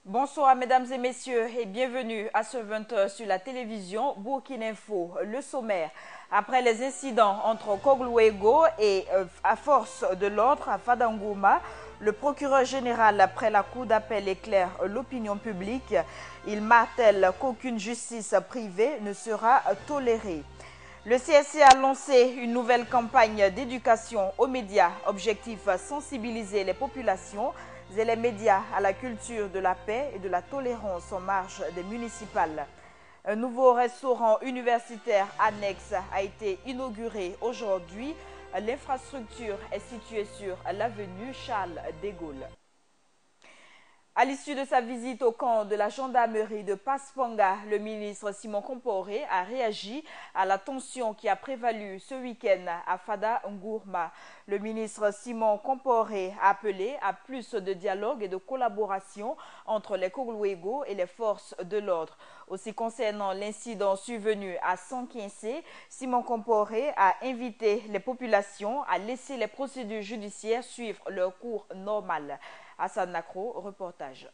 Bonsoir mesdames et messieurs et bienvenue à ce 20h sur la télévision Burkina Info. Le sommaire, après les incidents entre Kogluego et à force de l'ordre à Fadangouma, le procureur général après la cour d'appel éclaire l'opinion publique. Il martèle qu'aucune justice privée ne sera tolérée. Le CSC a lancé une nouvelle campagne d'éducation aux médias. Objectif sensibiliser les populations et les médias à la culture de la paix et de la tolérance en marge des municipales. Un nouveau restaurant universitaire annexe a été inauguré aujourd'hui. L'infrastructure est située sur l'avenue Charles de Gaulle. À l'issue de sa visite au camp de la gendarmerie de Paspanga, le ministre Simon Komporé a réagi à la tension qui a prévalu ce week-end à Fada Ngourma. Le ministre Simon Komporé a appelé à plus de dialogue et de collaboration entre les Kogluego et les forces de l'ordre. Aussi concernant l'incident survenu à Sankinsé, Simon Komporé a invité les populations à laisser les procédures judiciaires suivre leur cours normal. Hassan Nakro, reportage.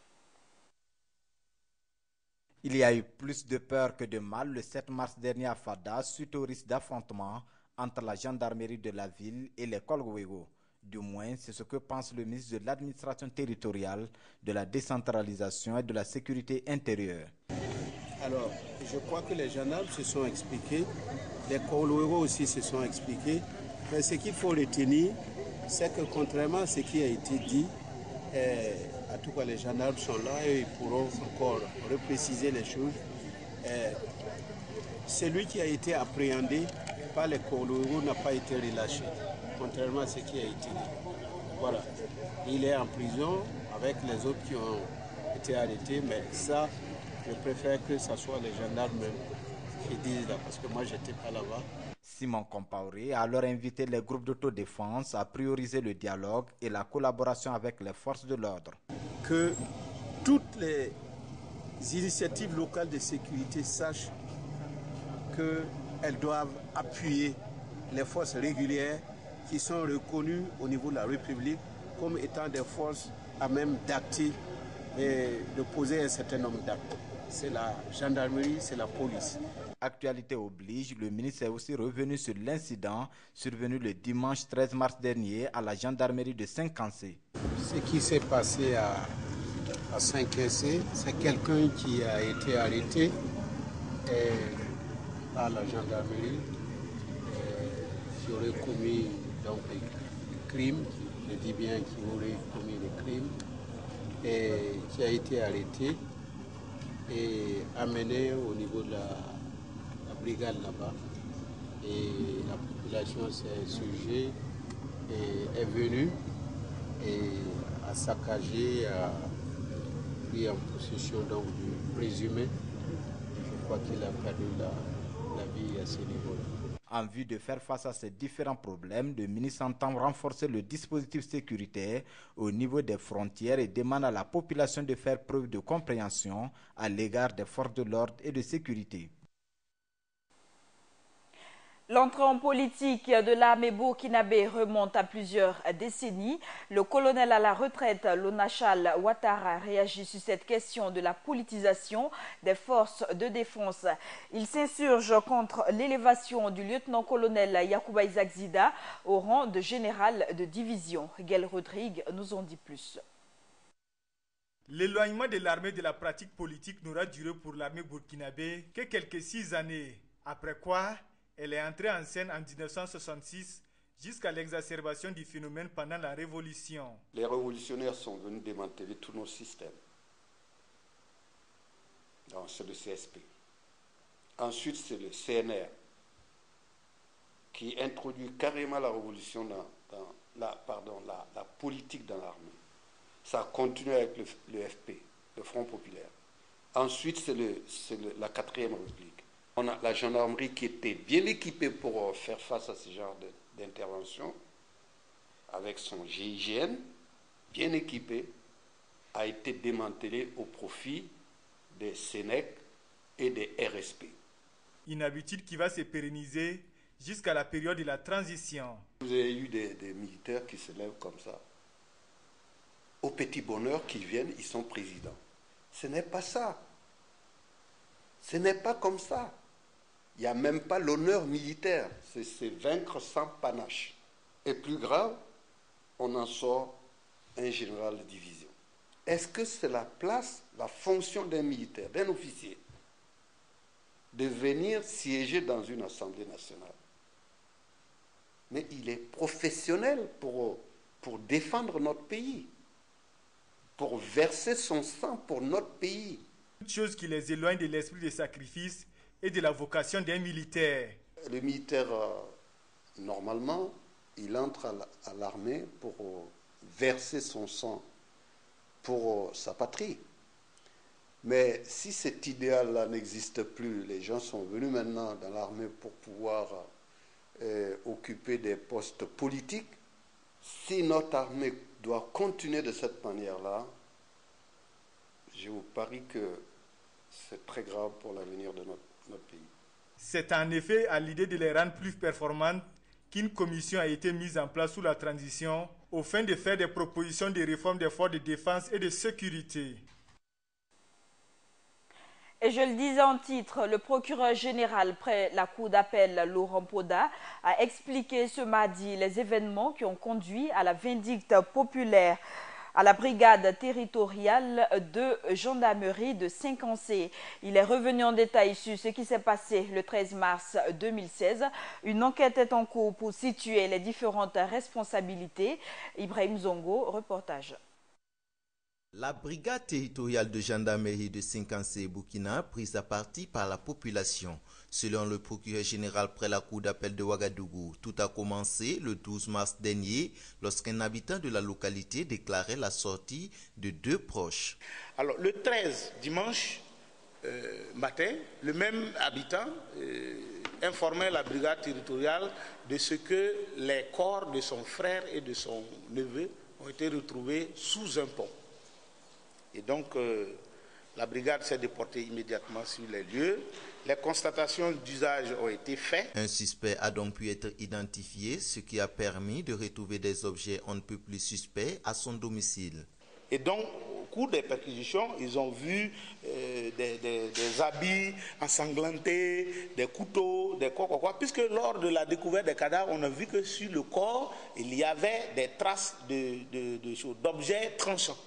Il y a eu plus de peur que de mal le 7 mars dernier à Fada suite au risque d'affrontement entre la gendarmerie de la ville et les Kogluego. Du moins, c'est ce que pense le ministre de l'administration territoriale, de la décentralisation et de la sécurité intérieure. Alors, je crois que les gendarmes se sont expliqués, les Kogluego aussi se sont expliqués, mais ce qu'il faut retenir, c'est que contrairement à ce qui a été dit, en tout cas les gendarmes sont là et ils pourront encore repréciser les choses. Celui qui a été appréhendé par les Kogluego n'a pas été relâché, contrairement à ce qui a été dit. Voilà, il est en prison avec les autres qui ont été arrêtés, mais ça, je préfère que ce soit les gendarmes même qui disent là, parce que moi je n'étais pas là-bas. Simon Komporé a alors invité les groupes d'autodéfense à prioriser le dialogue et la collaboration avec les forces de l'ordre. Que toutes les initiatives locales de sécurité sachent qu'elles doivent appuyer les forces régulières qui sont reconnues au niveau de la République comme étant des forces à même d'acter et de poser un certain nombre d'actes. C'est la gendarmerie, c'est la police. Actualité oblige, le ministre est aussi revenu sur l'incident survenu le dimanche 13 mars dernier à la gendarmerie de Sankinsé. Ce qui s'est passé à Sankinsé, c'est quelqu'un qui a été arrêté par la gendarmerie qui aurait commis donc, des crimes, je dis bien qui aurait commis des crimes, et qui a été arrêté et amené au niveau de la brigade là-bas. Et la population s'est insurgée et est venue et a saccagé, a pris en possession donc, du présumé. Je crois qu'il a perdu la vie à ce niveau-là. En vue de faire face à ces différents problèmes, le ministre entend renforcer le dispositif sécuritaire au niveau des frontières et demande à la population de faire preuve de compréhension à l'égard des forces de l'ordre et de sécurité. L'entrée en politique de l'armée burkinabé remonte à plusieurs décennies. Le colonel à la retraite, Lonachal Ouattara, réagit sur cette question de la politisation des forces de défense. Il s'insurge contre l'élévation du lieutenant-colonel Yacouba Isaac Zida au rang de général de division. Gaël Rodrigue nous en dit plus. L'éloignement de l'armée de la pratique politique n'aura duré pour l'armée burkinabé que quelques 6 années, après quoi elle est entrée en scène en 1966 jusqu'à l'exacerbation du phénomène pendant la Révolution. Les révolutionnaires sont venus démanteler tous nos systèmes. Donc c'est le CSP. Ensuite c'est le CNR qui introduit carrément la révolution la politique dans l'armée. Ça a continué avec le FP, le Front populaire. Ensuite c'est la 4e République. On a la gendarmerie qui était bien équipée pour faire face à ce genre d'intervention, avec son GIGN, bien équipé, a été démantelée au profit des SENEC et des RSP. Une habitude qui va se pérenniser jusqu'à la période de la transition. Vous avez eu des militaires qui se lèvent comme ça. Au petit bonheur qu'ils viennent, ils sont présidents. Ce n'est pas ça. Ce n'est pas comme ça. Il n'y a même pas l'honneur militaire. C'est vaincre sans panache. Et plus grave, on en sort un général de division. Est-ce que c'est la place, la fonction d'un militaire, d'un officier, de venir siéger dans une assemblée nationale? Mais il est professionnel pour défendre notre pays, pour verser son sang pour notre pays. Toute chose qui les éloigne de l'esprit de sacrifice et de la vocation d'un militaire. Le militaire, normalement, il entre à l'armée pour verser son sang pour sa patrie. Mais si cet idéal-là n'existe plus, les gens sont venus maintenant dans l'armée pour pouvoir occuper des postes politiques. Si notre armée doit continuer de cette manière-là, je vous parie que c'est très grave pour l'avenir de notre pays. C'est en effet à l'idée de les rendre plus performantes qu'une commission a été mise en place sous la transition au fin de faire des propositions de réforme des forces de défense et de sécurité. Et je le disais en titre, le procureur général près la cour d'appel Laurent Poda a expliqué ce mardi les événements qui ont conduit à la vindicte populaire à la brigade territoriale de gendarmerie de Saint-Cancé. Il est revenu en détail sur ce qui s'est passé le 13 mars 2016. Une enquête est en cours pour situer les différentes responsabilités. Ibrahim Zongo, reportage. La brigade territoriale de gendarmerie de Saint-Cancé Burkina prise à partie par la population. Selon le procureur général près la cour d'appel de Ouagadougou, tout a commencé le 12 mars dernier lorsqu'un habitant de la localité déclarait la sortie de deux proches. Alors le 13 dimanche matin, le même habitant informait la brigade territoriale de ce que les corps de son frère et de son neveu ont été retrouvés sous un pont. Et donc, la brigade s'est déportée immédiatement sur les lieux. Les constatations d'usage ont été faites. Un suspect a donc pu être identifié, ce qui a permis de retrouver des objets on ne peut plus suspects à son domicile. Et donc, au cours des perquisitions, ils ont vu des habits ensanglantés, des couteaux, des quoi, puisque lors de la découverte des cadavres, on a vu que sur le corps, il y avait des traces d'objets tranchants.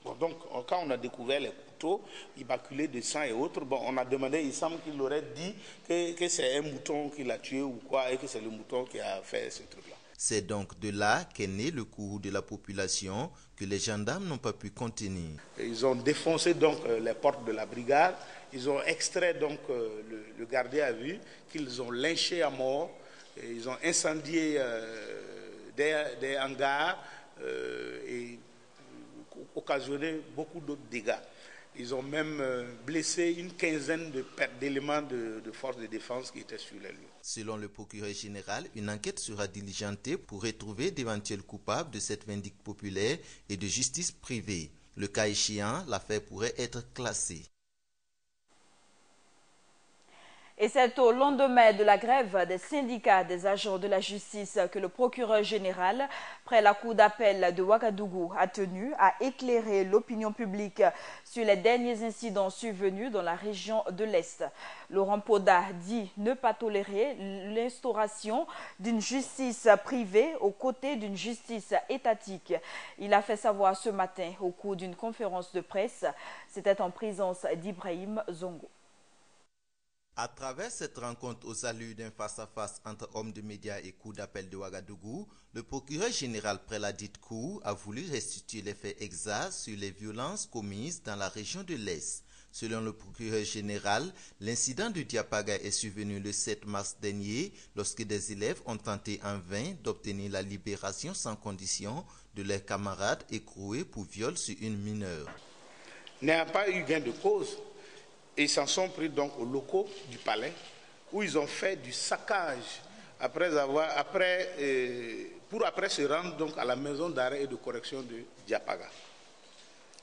Bon, donc, quand on a découvert les couteaux immaculés de sang et autres, bon, on a demandé, il semble qu'il aurait dit que c'est un mouton qui l'a tué ou quoi, et que c'est le mouton qui a fait ce truc-là. C'est donc de là qu'est né le courroux de la population que les gendarmes n'ont pas pu contenir. Ils ont défoncé donc les portes de la brigade, ils ont extrait donc le gardien à vue, qu'ils ont lynché à mort, et ils ont incendié des hangars et occasionné beaucoup d'autres dégâts. Ils ont même blessé une quinzaine d'éléments de forces de défense qui étaient sur les lieux. Selon le procureur général, une enquête sera diligentée pour retrouver d'éventuels coupables de cette vindicte populaire et de justice privée. Le cas échéant, l'affaire pourrait être classée. Et c'est au lendemain de la grève des syndicats des agents de la justice que le procureur général, près la cour d'appel de Ouagadougou, a tenu à éclairer l'opinion publique sur les derniers incidents survenus dans la région de l'Est. Laurent Poda dit ne pas tolérer l'instauration d'une justice privée aux côtés d'une justice étatique. Il a fait savoir ce matin au cours d'une conférence de presse. C'était en présence d'Ibrahim Zongo. À travers cette rencontre aux allures d'un face-à-face entre hommes de médias et cour d'appel de Ouagadougou, le procureur général près la dite cour a voulu restituer les faits exacts sur les violences commises dans la région de l'Est. Selon le procureur général, l'incident de Diapaga est survenu le 7 mars dernier lorsque des élèves ont tenté en vain d'obtenir la libération sans condition de leurs camarades écroués pour viol sur une mineure. N'ayant pas eu gain de cause, ils s'en sont pris donc aux locaux du palais où ils ont fait du saccage pour après se rendre donc à la maison d'arrêt et de correction de Diapaga.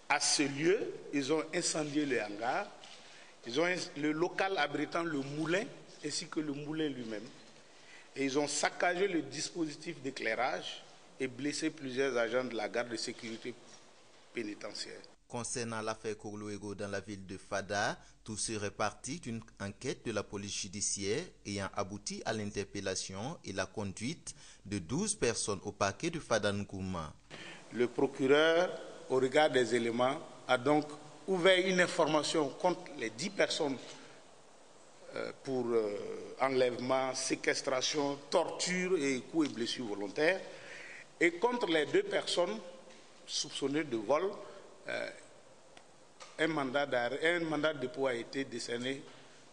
À ce lieu, ils ont incendié le hangar, ils ont le local abritant le moulin ainsi que le moulin lui-même. Et ils ont saccagé le dispositif d'éclairage et blessé plusieurs agents de la garde de sécurité pénitentiaire. Concernant l'affaire Koglo-Ego dans la ville de Fada, tout serait parti d'une enquête de la police judiciaire ayant abouti à l'interpellation et la conduite de 12 personnes au parquet de Fada Ngourma. Le procureur, au regard des éléments, a donc ouvert une information contre les 10 personnes pour enlèvement, séquestration, torture et coups et blessures volontaires, et contre les 2 personnes soupçonnées de vol, un mandat de dépôt a été décerné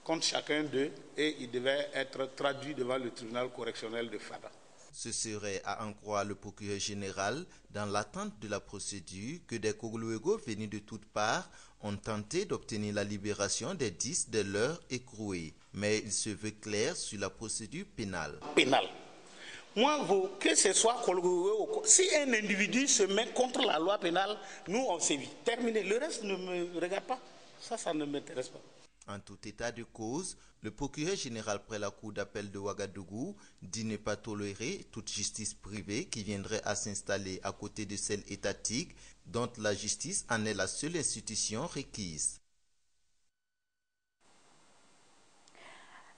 contre chacun d'eux et il devait être traduit devant le tribunal correctionnel de Fada. Ce serait, à en croire le procureur général, dans l'attente de la procédure, que des Koglo-Ego venus de toutes parts ont tenté d'obtenir la libération des 10 de leurs écroués. Mais il se veut clair sur la procédure pénale. Moi, que ce soit Koglo-Ego, si un individu se met contre la loi pénale, nous on sévit. Terminé. Le reste ne me regarde pas. Ça ne m'intéresse pas. En tout état de cause, le procureur général près la cour d'appel de Ouagadougou dit ne pas tolérer toute justice privée qui viendrait à s'installer à côté de celle étatique dont la justice en est la seule institution requise.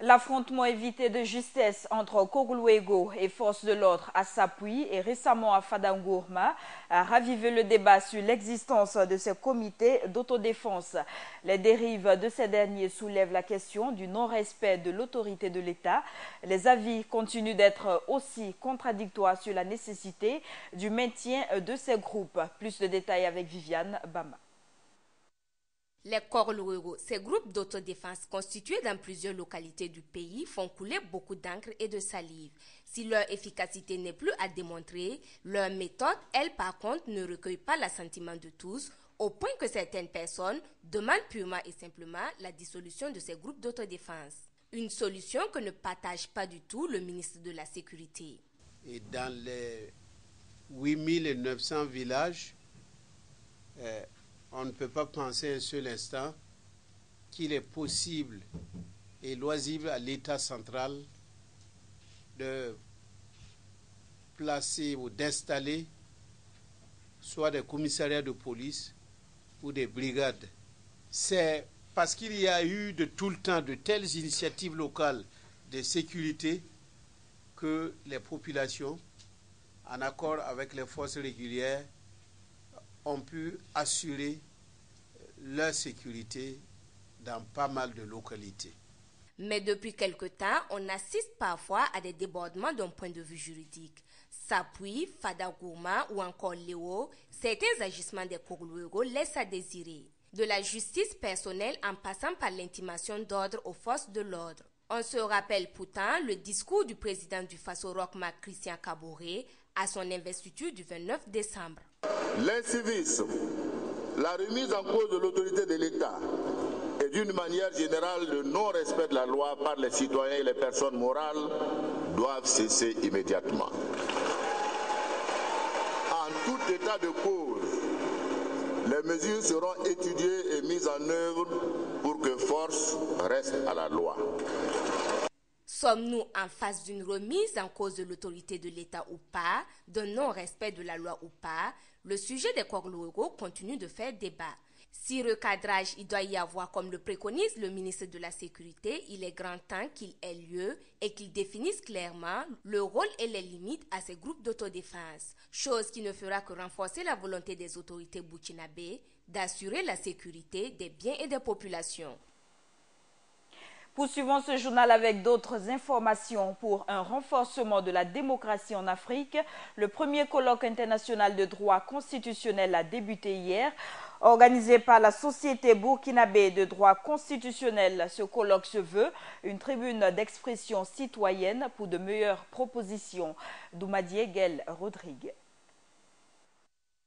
L'affrontement évité de justesse entre Koglo-Ego et forces de l'ordre à Sapuy et récemment à Fada Ngourma a ravivé le débat sur l'existence de ces comités d'autodéfense. Les dérives de ces derniers soulèvent la question du non-respect de l'autorité de l'État. Les avis continuent d'être aussi contradictoires sur la nécessité du maintien de ces groupes. Plus de détails avec Viviane Bama. Les Koglo-Ego, ces groupes d'autodéfense constitués dans plusieurs localités du pays, font couler beaucoup d'encre et de salive. Si leur efficacité n'est plus à démontrer, leur méthode, elle par contre, ne recueille pas l'assentiment de tous, au point que certaines personnes demandent purement et simplement la dissolution de ces groupes d'autodéfense. Une solution que ne partage pas du tout le ministre de la Sécurité. Et dans les 8900 villages, on ne peut pas penser un seul instant qu'il est possible et loisible à l'État central de placer ou d'installer soit des commissariats de police ou des brigades. C'est parce qu'il y a eu de tout le temps de telles initiatives locales de sécurité que les populations, en accord avec les forces régulières, ont pu assurer leur sécurité dans pas mal de localités. Mais depuis quelque temps, on assiste parfois à des débordements d'un point de vue juridique. Sapuy, Fada Ngourma ou encore Léo, certains agissements des Koglo-Ego laissent à désirer. De la justice personnelle en passant par l'intimation d'ordre aux forces de l'ordre. On se rappelle pourtant le discours du président du Faso-Rokma, Christian Kaboré, à son investiture du 29 décembre. L'incivisme, la remise en cause de l'autorité de l'État et d'une manière générale le non-respect de la loi par les citoyens et les personnes morales doivent cesser immédiatement. En tout état de cause, les mesures seront étudiées et mises en œuvre pour que force reste à la loi. Sommes-nous en face d'une remise en cause de l'autorité de l'État ou pas, d'un non-respect de la loi ou pas? Le sujet des Koglo-Ego continue de faire débat. Si recadrage il doit y avoir comme le préconise le ministre de la Sécurité, il est grand temps qu'il ait lieu et qu'il définisse clairement le rôle et les limites à ces groupes d'autodéfense, chose qui ne fera que renforcer la volonté des autorités burkinabées d'assurer la sécurité des biens et des populations. Poursuivons ce journal avec d'autres informations. Pour un renforcement de la démocratie en Afrique, le premier colloque international de droit constitutionnel a débuté hier. Organisé par la Société burkinabé de droit constitutionnel, ce colloque se veut une tribune d'expression citoyenne pour de meilleures propositions. Doumadie Guel Rodrigue.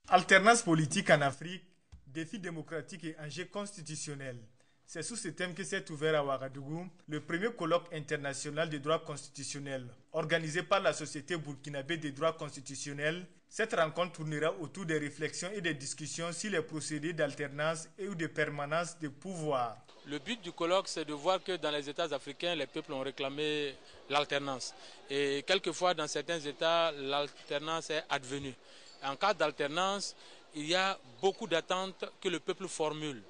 Alternance politique en Afrique, défis démocratiques et enjeux constitutionnels. C'est sous ce thème que s'est ouvert à Ouagadougou le premier colloque international de droit constitutionnel. Organisé par la Société burkinabé de droit constitutionnel, cette rencontre tournera autour des réflexions et des discussions sur les procédés d'alternance et ou de permanence de pouvoir. Le but du colloque, c'est de voir que dans les États africains, les peuples ont réclamé l'alternance. Et quelquefois, dans certains États, l'alternance est advenue. En cas d'alternance, il y a beaucoup d'attentes que le peuple formule.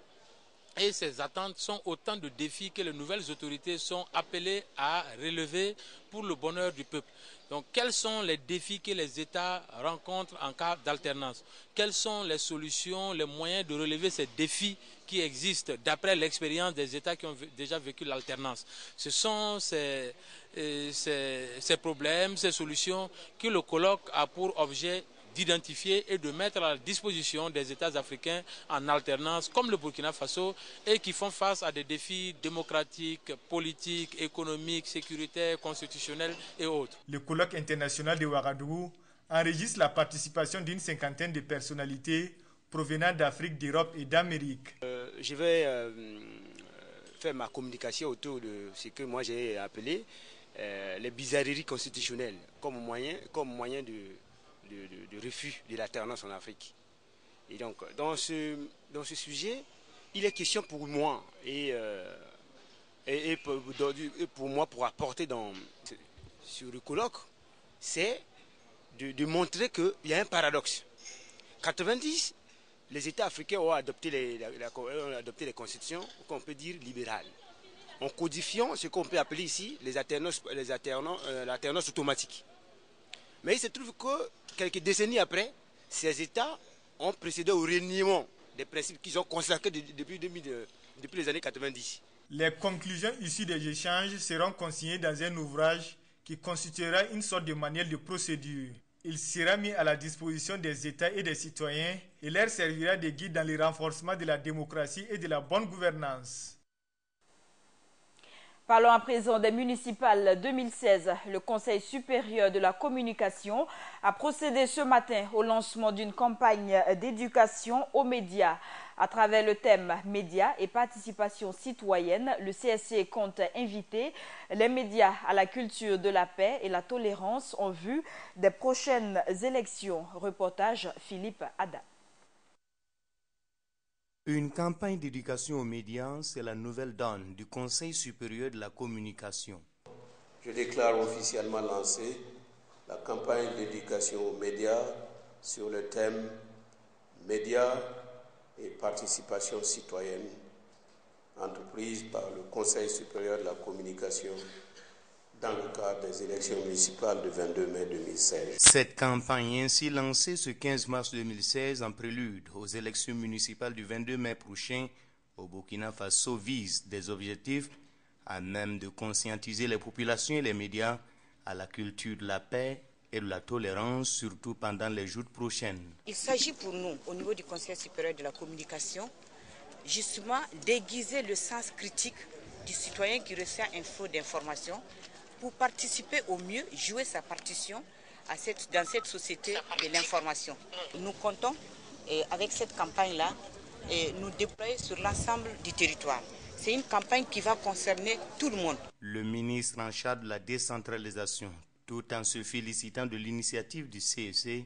Et ces attentes sont autant de défis que les nouvelles autorités sont appelées à relever pour le bonheur du peuple. Donc, quels sont les défis que les États rencontrent en cas d'alternance? Quelles sont les solutions, les moyens de relever ces défis qui existent d'après l'expérience des États qui ont déjà vécu l'alternance? Ce sont ces problèmes, ces solutions que le colloque a pour objet d'identifier et de mettre à la disposition des États africains en alternance comme le Burkina Faso et qui font face à des défis démocratiques, politiques, économiques, sécuritaires, constitutionnels et autres. Le colloque international de Ouagadougou enregistre la participation d'une cinquantaine de personnalités provenant d'Afrique, d'Europe et d'Amérique. Je vais faire ma communication autour de ce que moi j'ai appelé les bizarreries constitutionnelles comme moyen de refus de l'alternance en Afrique. Et donc, dans ce sujet, il est question pour moi et pour moi pour apporter sur le colloque, c'est de montrer qu'il y a un paradoxe. 90, les États africains ont adopté les constitutions qu'on peut dire libérales, en codifiant ce qu'on peut appeler ici l'alternance automatique. Mais il se trouve que quelques décennies après, ces États ont procédé au reniement des principes qu'ils ont consacrés depuis les années 90. Les conclusions issues des échanges seront consignées dans un ouvrage qui constituera une sorte de manuel de procédure. Il sera mis à la disposition des États et des citoyens et leur servira de guide dans le renforcement de la démocratie et de la bonne gouvernance. Parlons à présent des municipales 2016. Le Conseil supérieur de la communication a procédé ce matin au lancement d'une campagne d'éducation aux médias. À travers le thème médias et participation citoyenne, le CSC compte inviter les médias à la culture de la paix et la tolérance en vue des prochaines élections. Reportage Philippe Ada. Une campagne d'éducation aux médias, c'est la nouvelle donne du Conseil supérieur de la communication. Je déclare officiellement lancée la campagne d'éducation aux médias sur le thème médias et participation citoyenne, entreprise par le Conseil supérieur de la communication dans le cadre des élections municipales du 22 mai 2016. Cette campagne est ainsi lancée ce 15 mars 2016 en prélude aux élections municipales du 22 mai prochain au Burkina Faso vise des objectifs à même de conscientiser les populations et les médias à la culture de la paix et de la tolérance, surtout pendant les jours prochains. Il s'agit pour nous, au niveau du Conseil supérieur de la communication, justement d'aiguiser le sens critique du citoyen qui reçoit un flot d'informations pour participer au mieux, jouer sa partition dans cette société de l'information. Nous comptons, avec cette campagne-là, nous déployer sur l'ensemble du territoire. C'est une campagne qui va concerner tout le monde. Le ministre en charge de la décentralisation, tout en se félicitant de l'initiative du CSC,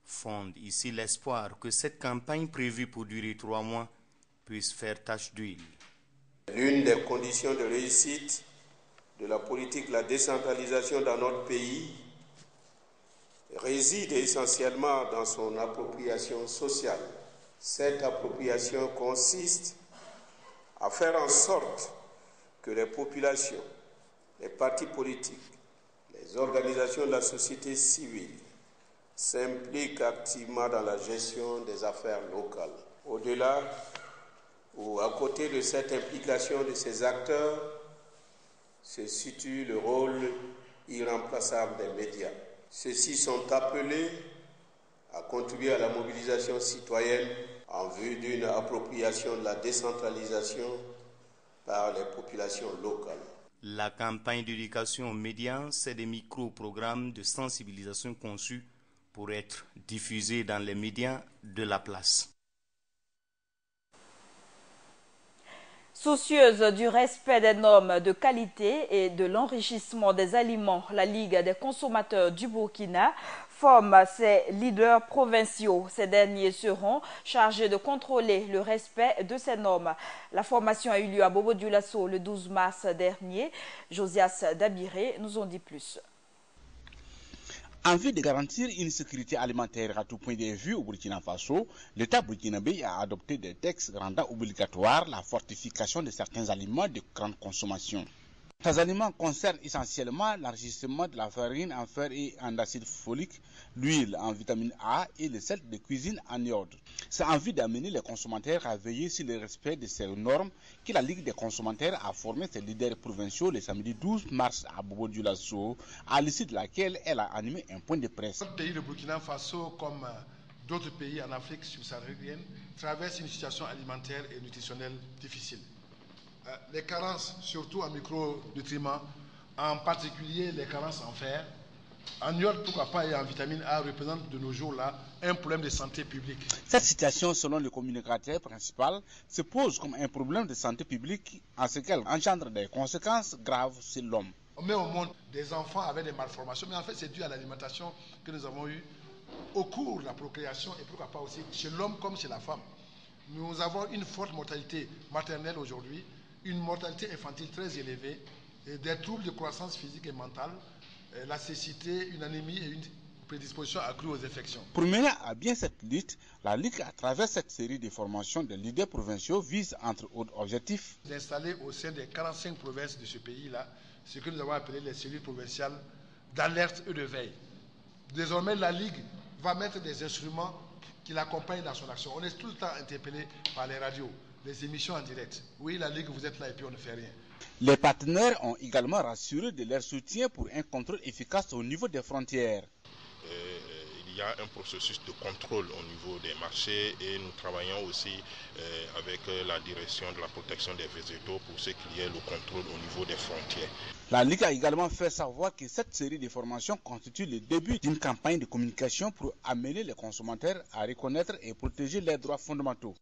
fonde ici l'espoir que cette campagne prévue pour durer 3 mois puisse faire tache d'huile. L'une des conditions de réussite de la politique de la décentralisation dans notre pays réside essentiellement dans son appropriation sociale. Cette appropriation consiste à faire en sorte que les populations, les partis politiques, les organisations de la société civile s'impliquent activement dans la gestion des affaires locales. Au-delà ou à côté de cette implication de ces acteurs se situe le rôle irremplaçable des médias. Ceux-ci sont appelés à contribuer à la mobilisation citoyenne en vue d'une appropriation de la décentralisation par les populations locales. La campagne d'éducation aux médias, c'est des micro-programmes de sensibilisation conçus pour être diffusés dans les médias de la place. Soucieuse du respect des normes de qualité et de l'enrichissement des aliments, la Ligue des consommateurs du Burkina forme ses leaders provinciaux. Ces derniers seront chargés de contrôler le respect de ces normes. La formation a eu lieu à Bobo-Dioulasso le 12 mars dernier. Josias Dabiré nous en dit plus. En vue de garantir une sécurité alimentaire à tout point de vue au Burkina Faso, l'État burkinabé a adopté des textes rendant obligatoire la fortification de certains aliments de grande consommation. Ces aliments concernent essentiellement l'enrichissement de la farine en fer et en acide folique, l'huile en vitamine A et le sel de cuisine en iode. C'est en vue d'amener les consommateurs à veiller sur le respect de ces normes que la Ligue des consommateurs a formé ses leaders provinciaux le samedi 12 mars à Bobo-Dioulasso, à l'issue de laquelle elle a animé un point de presse. Notre pays, le Burkina Faso, comme d'autres pays en Afrique subsaharienne, traverse une situation alimentaire et nutritionnelle difficile. Les carences, surtout en micronutriments, en particulier les carences en fer, en iode, pourquoi pas, et en vitamine A, représentent de nos jours-là un problème de santé publique. Cette situation, selon le communicateur principal, se pose comme un problème de santé publique en ce qu'elle engendre des conséquences graves sur l'homme. On met au monde des enfants avec des malformations, mais en fait c'est dû à l'alimentation que nous avons eue au cours de la procréation et pourquoi pas aussi chez l'homme comme chez la femme. Nous avons une forte mortalité maternelle aujourd'hui, une mortalité infantile très élevée, et des troubles de croissance physique et mentale, la cécité, une anémie et une prédisposition accrue aux infections. Pour mener à bien cette lutte, la Ligue, à travers cette série de formations des leaders provinciaux, vise entre autres objectifs d'installer au sein des 45 provinces de ce pays-là ce que nous avons appelé les cellules provinciales d'alerte et de veille. Désormais, la Ligue va mettre des instruments qui l'accompagnent dans son action. On est tout le temps interpellé par les radios, les émissions en direct. Oui, la Ligue, vous êtes là et puis on ne fait rien. Les partenaires ont également rassuré de leur soutien pour un contrôle efficace au niveau des frontières. Il y a un processus de contrôle au niveau des marchés et nous travaillons aussi avec la direction de la protection des végétaux pour ce qu'il y ait le contrôle au niveau des frontières. La Ligue a également fait savoir que cette série de formations constitue le début d'une campagne de communication pour amener les consommateurs à reconnaître et protéger leurs droits fondamentaux.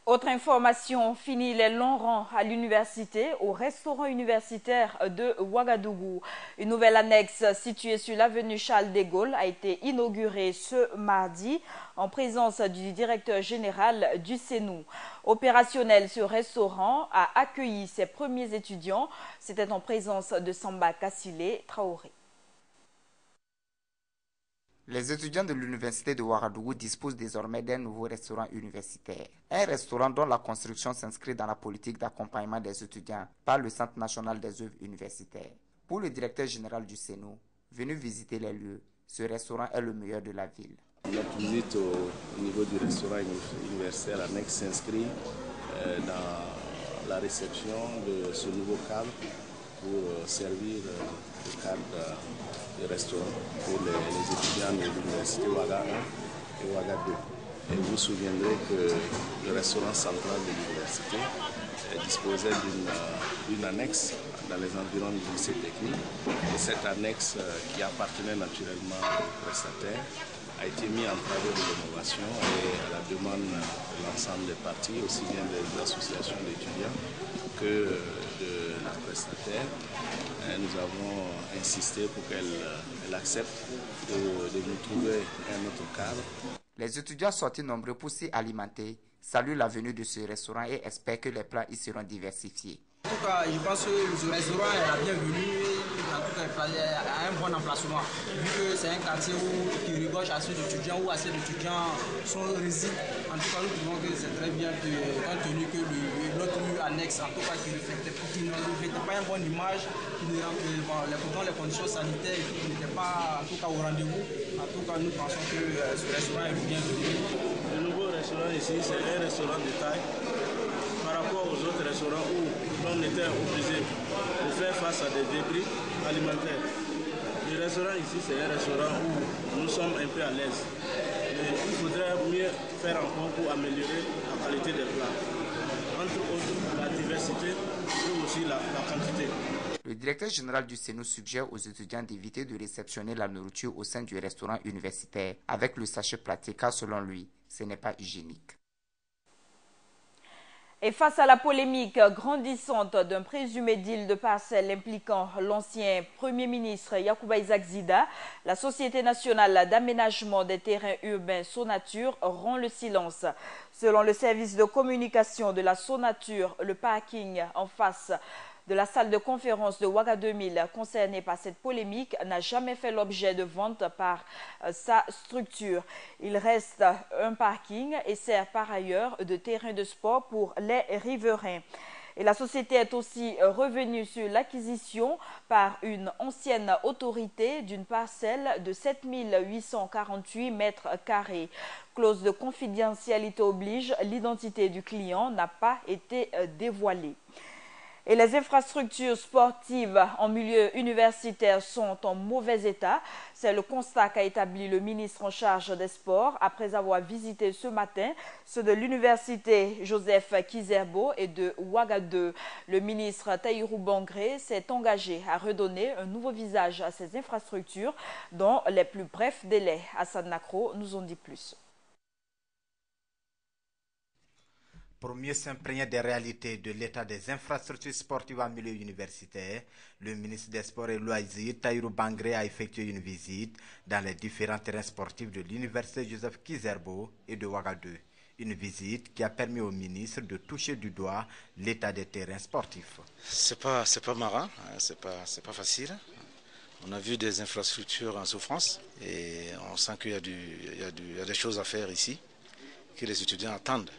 Autre information, fini les longs rangs à l'université, au restaurant universitaire de Ouagadougou. Une nouvelle annexe située sur l'avenue Charles de Gaulle a été inaugurée ce mardi en présence du directeur général du CENU. Opérationnel, ce restaurant a accueilli ses premiers étudiants. C'était en présence de Samba Kassile Traoré. Les étudiants de l'université de Ouagadougou disposent désormais d'un nouveau restaurant universitaire. Un restaurant dont la construction s'inscrit dans la politique d'accompagnement des étudiants par le Centre national des œuvres universitaires. Pour le directeur général du CENU, venu visiter les lieux, ce restaurant est le meilleur de la ville. Notre visite au niveau du restaurant universitaire annexe s'inscrit dans la réception de ce nouveau cadre pour servir le cadre de restaurant pour les étudiants de l'université Ouaga 1 et Ouaga 2. Et vous vous souviendrez que le restaurant central de l'université disposait d'une annexe dans les environs du lycée technique. Et cette annexe qui appartenait naturellement aux prestataires a été mise en travaux de rénovation et à la demande de l'ensemble des parties, aussi bien des associations d'étudiants que de la prestataire. Nous avons insisté pour qu'elle accepte de nous trouver un autre cadre. Les étudiants sortis nombreux pour s'y alimenter saluent la venue de ce restaurant et espèrent que les plats y seront diversifiés. En tout cas, je pense que ce restaurant est la bienvenue, en tout cas, à un bon emplacement, vu que c'est un quartier qui regorge assez d'étudiants, où assez d'étudiants résident. En tout cas, nous trouvons que c'est très bien, compte tenu que l'autre annexe, en tout cas, qui ne reflétait pas une bonne image, dont les conditions sanitaires n'étaient pas, en tout cas, au rendez-vous. En tout cas, nous pensons que ce restaurant est bienvenu. Le nouveau restaurant ici, c'est un restaurant de taille par rapport aux autres restaurants où on était obligé de faire face à des débris alimentaires. Le restaurant ici, c'est un restaurant où nous sommes un peu à l'aise. Il faudrait mieux faire encore pour améliorer la qualité des plats. Entre autres, la diversité et aussi la quantité. Le directeur général du CENU suggère aux étudiants d'éviter de réceptionner la nourriture au sein du restaurant universitaire avec le sachet plastique, car selon lui, ce n'est pas hygiénique. Et face à la polémique grandissante d'un présumé deal de parcelles impliquant l'ancien Premier ministre Yacouba Isaac Zida, la Société nationale d'aménagement des terrains urbains Sonatur rompt le silence. Selon le service de communication de la Sonatur, le parking en face de la salle de conférence de Ouaga 2000 concernée par cette polémique n'a jamais fait l'objet de vente par sa structure. Il reste un parking et sert par ailleurs de terrain de sport pour les riverains. Et la société est aussi revenue sur l'acquisition par une ancienne autorité d'une parcelle de 7 848 mètres carrés. Clause de confidentialité oblige, l'identité du client n'a pas été dévoilée. Et les infrastructures sportives en milieu universitaire sont en mauvais état. C'est le constat qu'a établi le ministre en charge des Sports après avoir visité ce matin ceux de l'université Joseph Kizerbo et de Ouaga 2. Le ministre Tahirou Bangré s'est engagé à redonner un nouveau visage à ces infrastructures dans les plus brefs délais. Hassan Nakro nous en dit plus. Pour mieux s'imprégner des réalités de l'état des infrastructures sportives en milieu universitaire, le ministre des Sports et Loisirs, Tahirou Bangré, a effectué une visite dans les différents terrains sportifs de l'université Joseph Kizerbo et de Ouaga 2. Une visite qui a permis au ministre de toucher du doigt l'état des terrains sportifs. C'est pas marrant, c'est pas facile. On a vu des infrastructures en souffrance et on sent qu'il y a des choses à faire ici, que les étudiants attendent.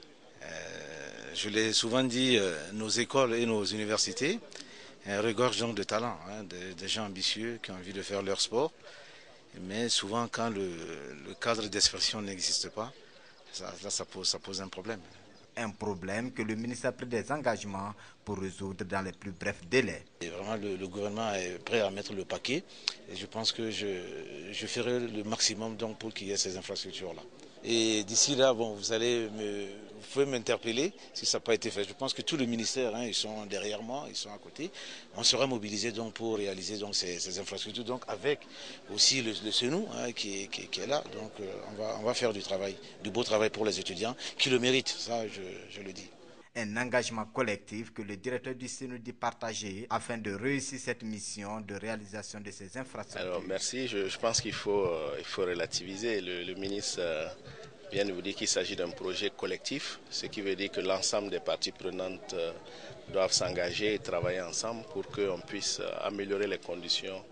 Je l'ai souvent dit, nos écoles et nos universités regorgent de talents, des gens ambitieux qui ont envie de faire leur sport. Mais souvent, quand le cadre d'expression n'existe pas, ça pose un problème. Un problème que le ministre a pris des engagements pour résoudre dans les plus brefs délais. Et vraiment, le gouvernement est prêt à mettre le paquet et je pense que je ferai le maximum donc, pour qu'il y ait ces infrastructures-là. Et d'ici là, bon, vous pouvez m'interpeller si ça n'a pas été fait. Je pense que tous les ministères, ils sont derrière moi, ils sont à côté. On sera mobilisés donc pour réaliser donc ces infrastructures, donc avec aussi le CENU qui est là. Donc on va faire du beau travail pour les étudiants qui le méritent, ça je le dis. Un engagement collectif que le directeur du CENU dit partager afin de réussir cette mission de réalisation de ces infrastructures. Alors merci, je pense qu'il faut relativiser. Le ministre vient de vous dire qu'il s'agit d'un projet collectif, ce qui veut dire que l'ensemble des parties prenantes doivent s'engager et travailler ensemble pour qu'on puisse améliorer les conditions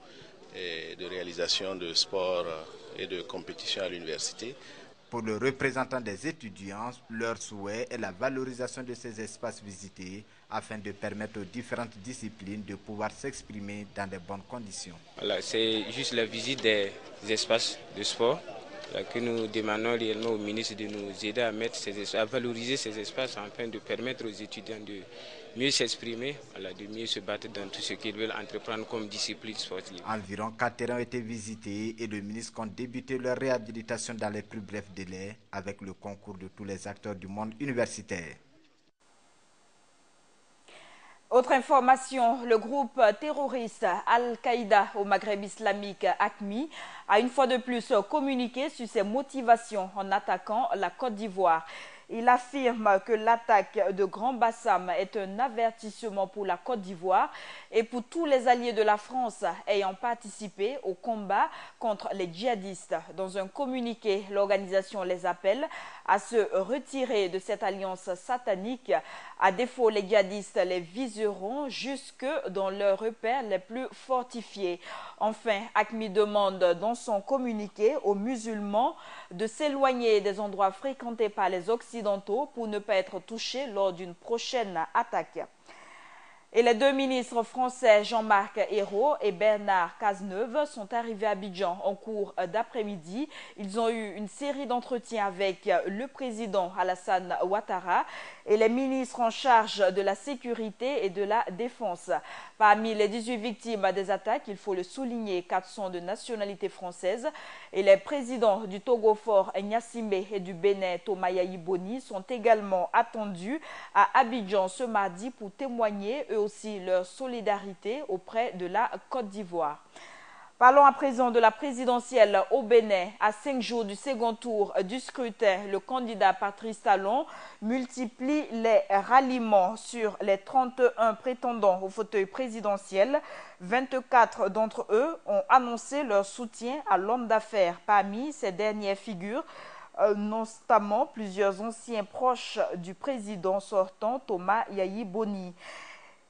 de réalisation de sport et de compétition à l'université. Pour le représentant des étudiants, leur souhait est la valorisation de ces espaces visités afin de permettre aux différentes disciplines de pouvoir s'exprimer dans de bonnes conditions. Voilà, c'est juste la visite des espaces de sport que nous demandons réellement au ministre de nous aider à valoriser ces espaces afin de permettre aux étudiants de mieux s'exprimer, de mieux se battre dans tout ce qu'ils veulent entreprendre comme discipline sportive. Environ 4 terrains ont été visités et le ministre compte débuter leur réhabilitation dans les plus brefs délais avec le concours de tous les acteurs du monde universitaire. Autre information, le groupe terroriste Al-Qaïda au Maghreb islamique AQMI a une fois de plus communiqué sur ses motivations en attaquant la Côte d'Ivoire. Il affirme que l'attaque de Grand Bassam est un avertissement pour la Côte d'Ivoire et pour tous les alliés de la France ayant participé au combat contre les djihadistes. Dans un communiqué, l'organisation les appelle à se retirer de cette alliance satanique. À défaut, les djihadistes les viseront jusque dans leurs repères les plus fortifiés. Enfin, AQMI demande dans son communiqué aux musulmans de s'éloigner des endroits fréquentés par les Occidentaux pour ne pas être touchés lors d'une prochaine attaque. Et les deux ministres français Jean-Marc Ayrault et Bernard Cazeneuve sont arrivés à Abidjan en cours d'après-midi. Ils ont eu une série d'entretiens avec le président Alassane Ouattara et les ministres en charge de la sécurité et de la défense. Parmi les 18 victimes des attaques, il faut le souligner, 4 sont de nationalité française et les présidents du Togo Fort Gnassingbé et du Bénin Thomas Yayi Boni sont également attendus à Abidjan ce mardi pour témoigner eux aussi leur solidarité auprès de la Côte d'Ivoire. Parlons à présent de la présidentielle au Bénin. À 5 jours du second tour du scrutin, le candidat Patrice Talon multiplie les ralliements sur les 31 prétendants au fauteuil présidentiel. 24 d'entre eux ont annoncé leur soutien à l'homme d'affaires. Parmi ces dernières figures, notamment plusieurs anciens proches du président sortant Thomas Yayi Boni.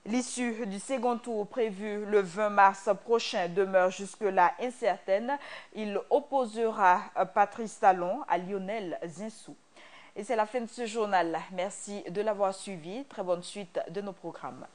L'issue du second tour prévu le 20 mars prochain demeure jusque-là incertaine. Il opposera Patrice Talon à Lionel Zinsou. Et c'est la fin de ce journal. Merci de l'avoir suivi. Très bonne suite de nos programmes.